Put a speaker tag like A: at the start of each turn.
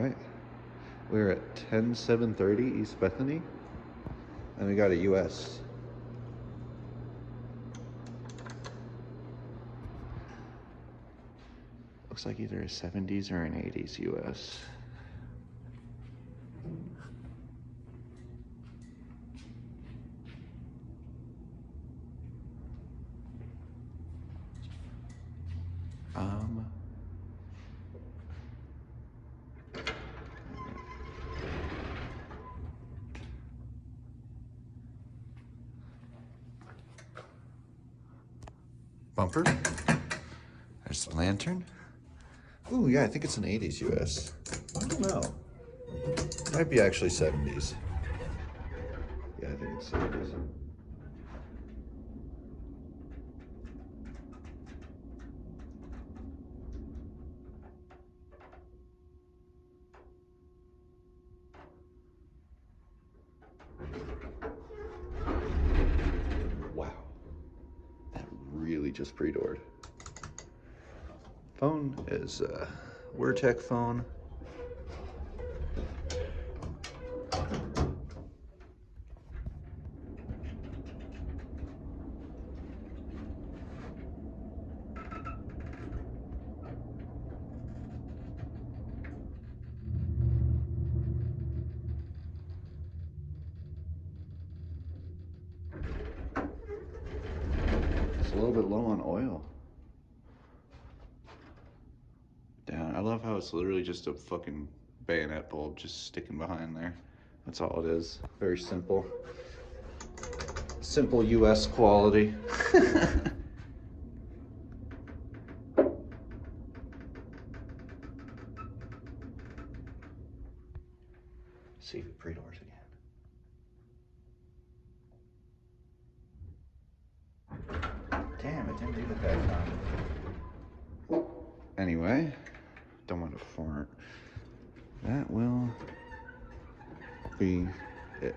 A: right. We're at 10730 East Bethany, and we got a US. Looks like either a 70s or an 80s US. Bumper. There's the lantern. Ooh, yeah, I think it's an 80s US. I don't know. Might be actually 70s. Yeah, I think it's 70s. Wow. That really just pre-doored. Phone is a WordTech phone. It's a little bit low on oil. Damn, I love how it's literally just a fucking bayonet bulb just sticking behind there. That's all it is. Very simple. Simple US quality. See if it pre-doors again. Damn, it didn't do the that time. Anyway, don't want to fart. That will be it.